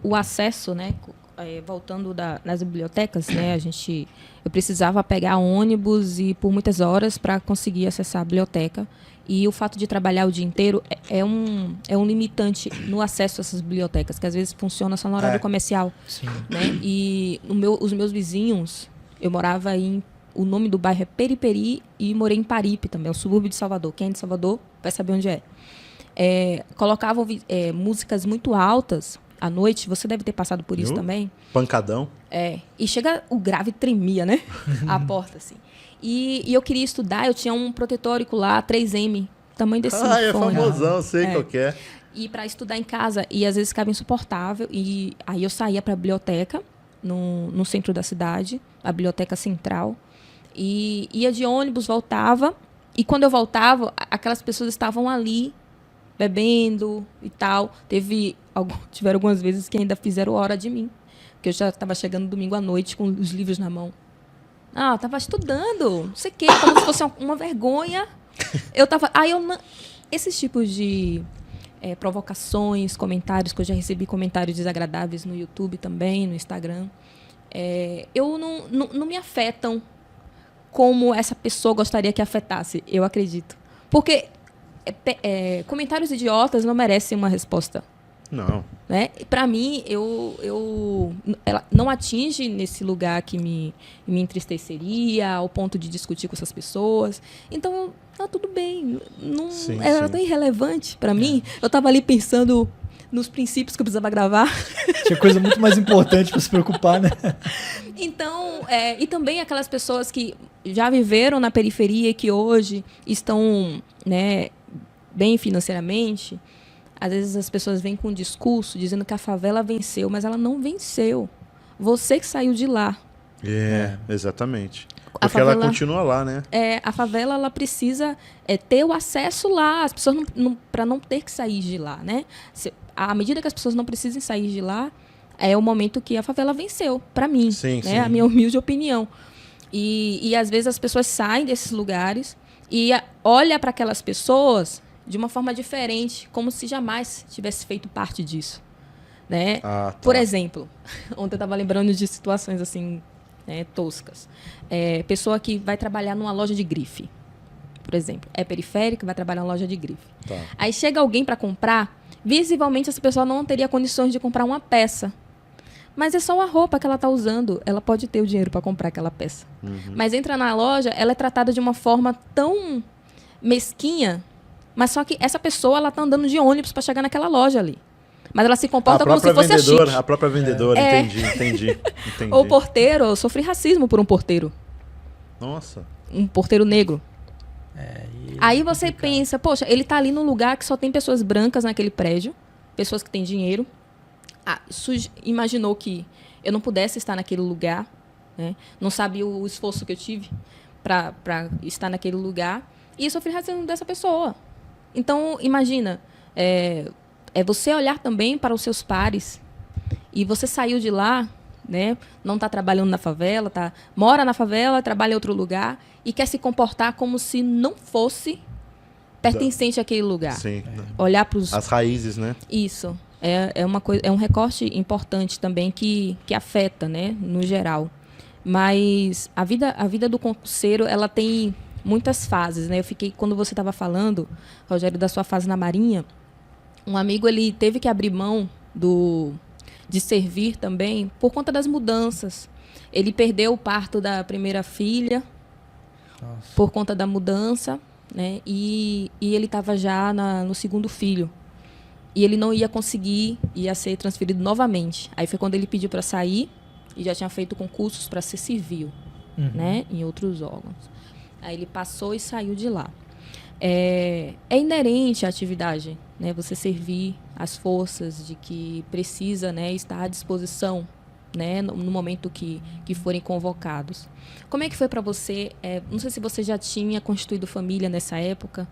o acesso, né? Voltando nas bibliotecas, né? Eu precisava pegar ônibus e por muitas horas para conseguir acessar a biblioteca. E o fato de trabalhar o dia inteiro é um limitante no acesso a essas bibliotecas, que às vezes funciona só no horário comercial. Sim. Né? E os meus vizinhos, eu morava o nome do bairro é Periperi e morei em Paripe também, é o subúrbio de Salvador. Quem é de Salvador vai saber onde é. Colocavam músicas muito altas à noite, você deve ter passado por isso também. Pancadão. E chega, o grave tremia, né? A porta, assim. E eu queria estudar, eu tinha um protetórico lá, 3M, tamanho desse fone. É famosão, sei qual que é. E para estudar em casa, e às vezes ficava insuportável, e aí eu saía para a biblioteca, no centro da cidade, a biblioteca central, e ia de ônibus, voltava, e quando eu voltava, aquelas pessoas estavam ali, bebendo e tal. Tiveram algumas vezes que ainda fizeram hora de mim, porque eu já estava chegando domingo à noite com os livros na mão. Estava estudando, não sei o quê, como se fosse uma vergonha. Esses tipos de provocações, comentários, que eu já recebi comentários desagradáveis no YouTube também, no Instagram, não me afetam como essa pessoa gostaria que afetasse, eu acredito. Porque comentários idiotas não merecem uma resposta. Não. Né? Para mim, ela não atinge nesse lugar que me entristeceria, ao ponto de discutir com essas pessoas. Então, tudo bem. Não, era tão irrelevante para mim. Eu estava ali pensando nos princípios que eu precisava gravar. Tinha coisa muito mais importante para se preocupar, né? Então, e também aquelas pessoas que já viveram na periferia e que hoje estão, né, bem financeiramente. Às vezes as pessoas vêm com um discurso dizendo que a favela venceu, mas ela não venceu. Você que saiu de lá. Exatamente. Porque ela continua lá, né? A favela, ela precisa ter o acesso lá. As pessoas, para não ter que sair de lá, né? À medida que as pessoas não precisem sair de lá, é o momento que a favela venceu, para mim. Sim, né? A minha humilde opinião. E às vezes as pessoas saem desses lugares e olham para aquelas pessoas de uma forma diferente, como se jamais tivesse feito parte disso. Né? Por exemplo, ontem eu estava lembrando de situações assim, toscas. Pessoa que vai trabalhar numa loja de grife, por exemplo. É periférica, vai trabalhar numa loja de grife. Aí chega alguém para comprar, visivelmente essa pessoa não teria condições de comprar uma peça. Mas é só a roupa que ela está usando. Ela pode ter o dinheiro para comprar aquela peça. Uhum. Mas entra na loja, ela é tratada de uma forma tão mesquinha. Mas só que essa pessoa, ela tá andando de ônibus para chegar naquela loja ali. Mas ela se comporta como se fosse chique. A própria vendedora, entendi. Ou porteiro, eu sofri racismo por um porteiro. Nossa. Um porteiro negro. Aí você pensa, poxa, ele tá ali num lugar que só tem pessoas brancas naquele prédio, pessoas que têm dinheiro. Imaginou que eu não pudesse estar naquele lugar, né? Não sabia o esforço que eu tive para estar naquele lugar. E eu sofri racismo dessa pessoa. Então, imagina, você olhar também para os seus pares e você saiu de lá, né, não está trabalhando na favela, mora na favela, trabalha em outro lugar e quer se comportar como se não fosse pertencente àquele lugar. Sim. Olhar para as raízes, né? Isso. É um recorte importante também que afeta, né, no geral. Mas a vida do concurseiro, ela tem muitas fases, né? Quando você estava falando, Rogério, da sua fase na Marinha, um amigo, ele teve que abrir mão de servir também por conta das mudanças. Ele perdeu o parto da primeira filha. Nossa. Por conta da mudança, né? E ele estava já no segundo filho. E ele não ia conseguir, ia ser transferido novamente. Aí foi quando ele pediu para sair e já tinha feito concursos para ser civil, né? Em outros órgãos. Aí ele passou e saiu de lá. É inerente à atividade, né? Você servir as forças de que precisa, né, estar à disposição, né, no momento que forem convocados. Como é que foi para você? Não sei se você já tinha constituído família nessa época,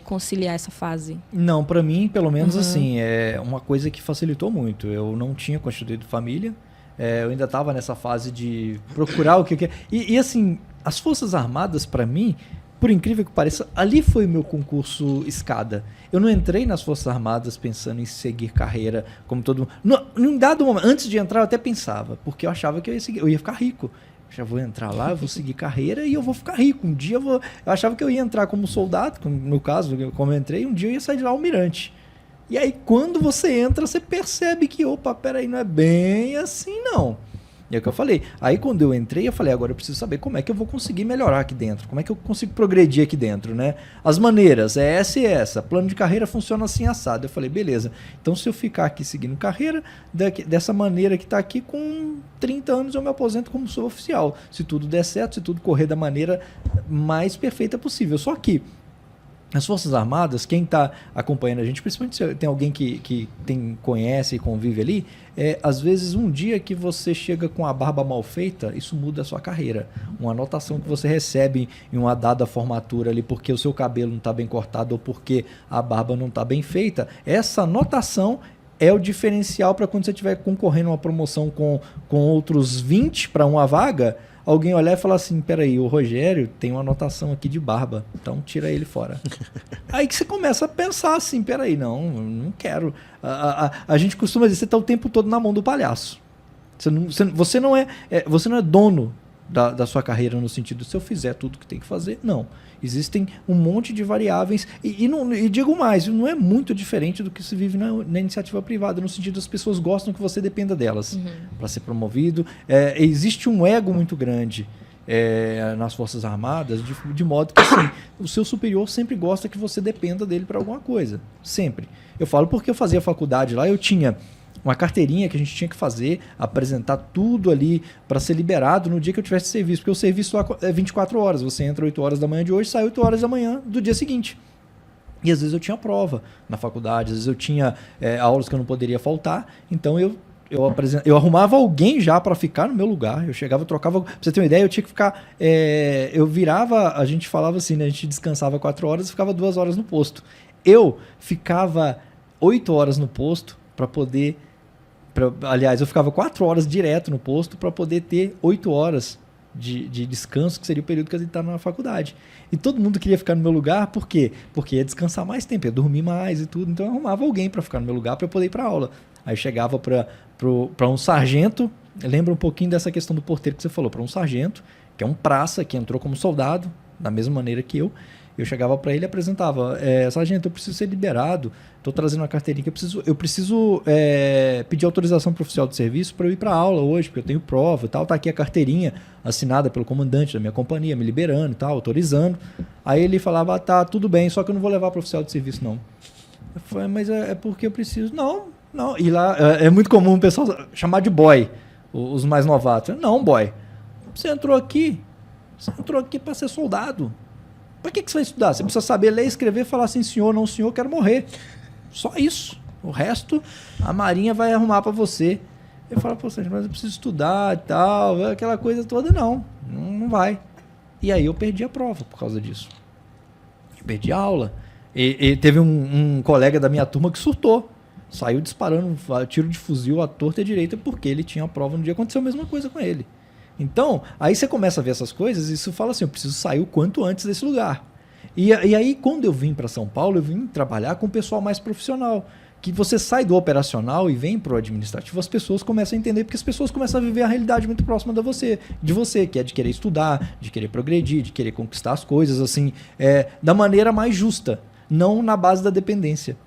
conciliar essa fase. Não, para mim, pelo menos assim, é uma coisa que facilitou muito. Eu não tinha constituído família, eu ainda estava nessa fase de procurar o que eu queria. E assim, as Forças Armadas, para mim, por incrível que pareça, ali foi o meu concurso escada. Eu não entrei nas Forças Armadas pensando em seguir carreira como todo mundo. Num dado momento, antes de entrar eu até pensava, porque eu achava que eu ia ficar rico. Já vou entrar lá, eu vou seguir carreira e eu vou ficar rico. Um dia eu achava que eu ia entrar como soldado, no caso, como eu entrei, um dia eu ia sair de lá almirante. E aí quando você entra, você percebe que, opa, peraí, não é bem assim não. E é o que eu falei. Aí quando eu entrei, eu falei, agora eu preciso saber como é que eu vou conseguir melhorar aqui dentro. Como é que eu consigo progredir aqui dentro, né? As maneiras, é essa e essa. Plano de carreira funciona assim, assado. Eu falei, beleza. Então se eu ficar aqui seguindo carreira, dessa maneira que está aqui, com 30 anos eu me aposento como suboficial. Se tudo der certo, se tudo correr da maneira mais perfeita possível. Só que as Forças Armadas, quem está acompanhando a gente, principalmente se tem alguém que conhece e convive ali, às vezes um dia que você chega com a barba mal feita, isso muda a sua carreira. Uma anotação que você recebe em uma dada formatura ali porque o seu cabelo não está bem cortado ou porque a barba não está bem feita, essa anotação é o diferencial para quando você estiver concorrendo a uma promoção com outros 20 para uma vaga, alguém olhar e falar assim, peraí, o Rogério tem uma anotação aqui de barba, então tira ele fora. Aí que você começa a pensar assim, peraí, não quero. A gente costuma dizer, você está o tempo todo na mão do palhaço. Você não é dono da sua carreira no sentido, se eu fizer tudo que tem que fazer, não. Existem um monte de variáveis e digo mais, não é muito diferente do que se vive na iniciativa privada, no sentido das pessoas gostam que você dependa delas para ser promovido. Existe um ego muito grande nas Forças Armadas, de modo que assim, o seu superior sempre gosta que você dependa dele para alguma coisa, sempre. Eu falo porque eu fazia faculdade lá, eu tinha uma carteirinha que a gente tinha que fazer, apresentar tudo ali para ser liberado no dia que eu tivesse serviço, porque o serviço lá é 24 horas, você entra 8 horas da manhã de hoje, sai 8 horas da manhã do dia seguinte. E às vezes eu tinha prova na faculdade, às vezes eu tinha aulas que eu não poderia faltar, então eu arrumava alguém já para ficar no meu lugar, eu chegava, trocava, pra você ter uma ideia, eu tinha que ficar, eu virava, a gente falava assim, né, a gente descansava 4 horas e ficava 2 horas no posto. Eu ficava 8 horas no posto para poder... Aliás, eu ficava 4 horas direto no posto para poder ter 8 horas de descanso, que seria o período que a gente estava na faculdade. E todo mundo queria ficar no meu lugar, por quê? Porque ia descansar mais tempo, ia dormir mais e tudo. Então eu arrumava alguém para ficar no meu lugar para eu poder ir para aula. Aí eu chegava para um sargento, lembra um pouquinho dessa questão do porteiro que você falou, para um sargento, que é um praça, que entrou como soldado, da mesma maneira que eu chegava para ele e apresentava, sargento, eu preciso ser liberado, estou trazendo uma carteirinha que eu preciso pedir autorização para o oficial de serviço para eu ir para aula hoje, porque eu tenho prova e tal, tá aqui a carteirinha assinada pelo comandante da minha companhia, me liberando e tal, autorizando. Aí ele falava, tá, tudo bem, só que eu não vou levar para o oficial de serviço não. Eu falei, mas é porque eu preciso. Não, e lá é muito comum o pessoal chamar de boy, os mais novatos. Não, boy, você entrou aqui para ser soldado. Para que você vai estudar? Você precisa saber ler, escrever, falar assim, senhor, não senhor, quero morrer. Só isso. O resto, a Marinha vai arrumar para você. Eu falo, pô, mas eu preciso estudar e tal, aquela coisa toda. Não vai. E aí eu perdi a prova por causa disso. Eu perdi a aula. E teve um colega da minha turma que surtou. Saiu disparando tiro de fuzil à torta e à direita porque ele tinha a prova no dia. Aconteceu a mesma coisa com ele. Então, aí você começa a ver essas coisas e você fala assim, eu preciso sair o quanto antes desse lugar. E aí, quando eu vim para São Paulo, eu vim trabalhar com o pessoal mais profissional. Que você sai do operacional e vem para o administrativo, as pessoas começam a entender, porque as pessoas começam a viver a realidade muito próxima de você, que é de querer estudar, de querer progredir, de querer conquistar as coisas, assim, da maneira mais justa, não na base da dependência.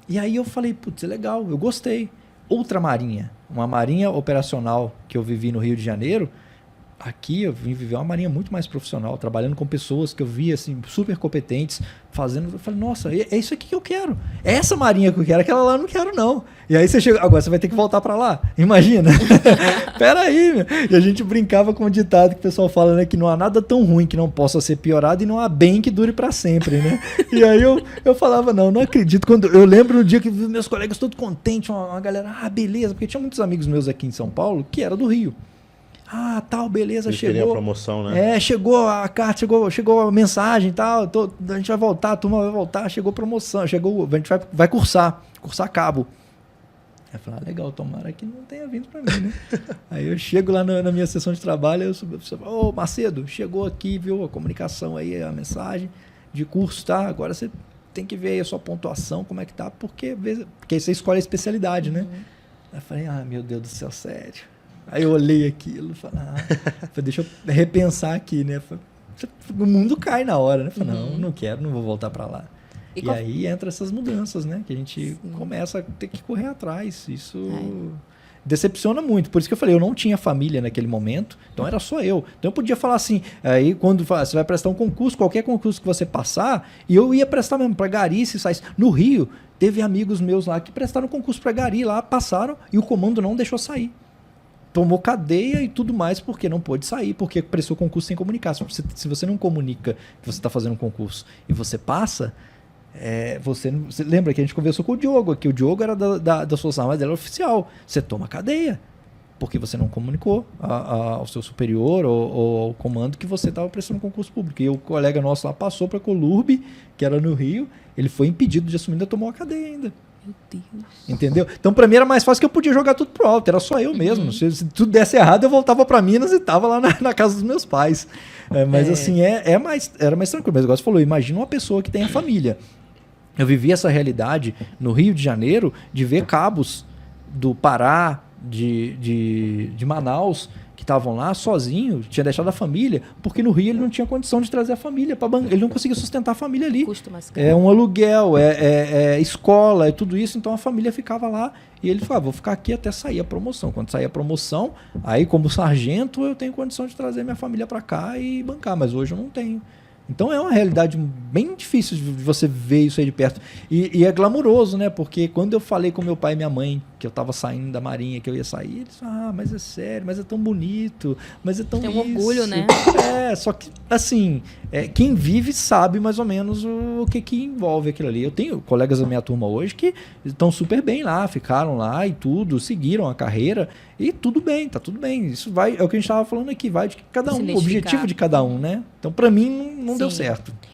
E aí eu falei, putz, é legal, eu gostei. Outra marinha, uma marinha operacional que eu vivi no Rio de Janeiro, aqui eu vim viver uma marinha muito mais profissional, trabalhando com pessoas que eu via assim, super competentes, fazendo. Eu falei, nossa, é isso aqui que eu quero. É essa marinha que eu quero, aquela lá eu não quero, não. E aí você chega, agora você vai ter que voltar para lá. Imagina. Peraí, meu. E a gente brincava com o ditado que o pessoal fala, né? Que não há nada tão ruim que não possa ser piorado e não há bem que dure para sempre, né? E aí eu falava, não acredito. Quando eu lembro no dia que vi meus colegas todos contentes, uma galera, beleza, porque tinha muitos amigos meus aqui em São Paulo que era do Rio. Tal, beleza, eles chegou. A promoção, né? Chegou a carta, chegou a mensagem e tal. A gente vai voltar, a turma vai voltar, chegou a promoção, a gente vai cursar cabo. Aí eu falei, legal, tomara que não tenha vindo para mim, né? Aí eu chego lá na minha sessão de trabalho, eu falo, ô Macedo, chegou aqui, viu a comunicação aí, a mensagem de curso, tá? Agora você tem que ver aí a sua pontuação, como é que tá, porque aí você escolhe a especialidade, né? Aí eu falei, meu Deus do céu, sério. Aí eu olhei aquilo e falei, deixa eu repensar aqui, né? O mundo cai na hora, né? Falei, não quero, não vou voltar para lá. E aí entra essas mudanças, né? Que a gente começa a ter que correr atrás. Isso decepciona muito. Por isso que eu falei, eu não tinha família naquele momento, então era só eu. Então eu podia falar assim, aí quando você vai prestar um concurso, qualquer concurso que você passar, e eu ia prestar mesmo para Gari, se saísse. No Rio, teve amigos meus lá que prestaram concurso para Gari lá, passaram, e o comando não deixou sair. Tomou cadeia e tudo mais porque não pôde sair, porque prestou concurso sem comunicar. Se você não comunica que você está fazendo um concurso e você passa... Você lembra que a gente conversou com o Diogo aqui, o Diogo era das Forças Armadas, ele era oficial, você toma cadeia porque você não comunicou ao seu superior ou ao comando que você estava prestando concurso público, e o colega nosso lá passou para a Colurbe, que era no Rio, ele foi impedido de assumir, ainda tomou a cadeia ainda. Meu Deus. Entendeu? Então pra mim era mais fácil, que eu podia jogar tudo pro alto, era só eu mesmo, se tudo desse errado eu voltava para Minas e tava lá na casa dos meus pais, mas assim, era mais tranquilo. Mas igual você falou, imagina uma pessoa que tem a família. Eu vivi essa realidade no Rio de Janeiro, de ver cabos do Pará, de Manaus, que estavam lá sozinho, tinha deixado a família, porque no Rio ele não tinha condição de trazer a família, ele não conseguia sustentar a família ali. Custo mais caro. É um aluguel, é escola, é tudo isso, então a família ficava lá e ele falava, vou ficar aqui até sair a promoção. Quando sair a promoção, aí como sargento eu tenho condição de trazer minha família para cá e bancar, mas hoje eu não tenho. Então é uma realidade bem difícil de você ver isso aí de perto. E é glamuroso, né? Porque quando eu falei com meu pai e minha mãe que eu tava saindo da Marinha, que eu ia sair, eles falaram, mas é sério, mas é tão bonito, mas é tão Tem um orgulho, né? Só que, assim, quem vive sabe mais ou menos o que envolve aquilo ali. Eu tenho colegas da minha turma hoje que estão super bem lá, ficaram lá e tudo, seguiram a carreira e tudo bem, tá tudo bem. Isso vai, é o que a gente tava falando aqui, vai de cada um, o objetivo de cada um, né? Então, para mim, não deu certo.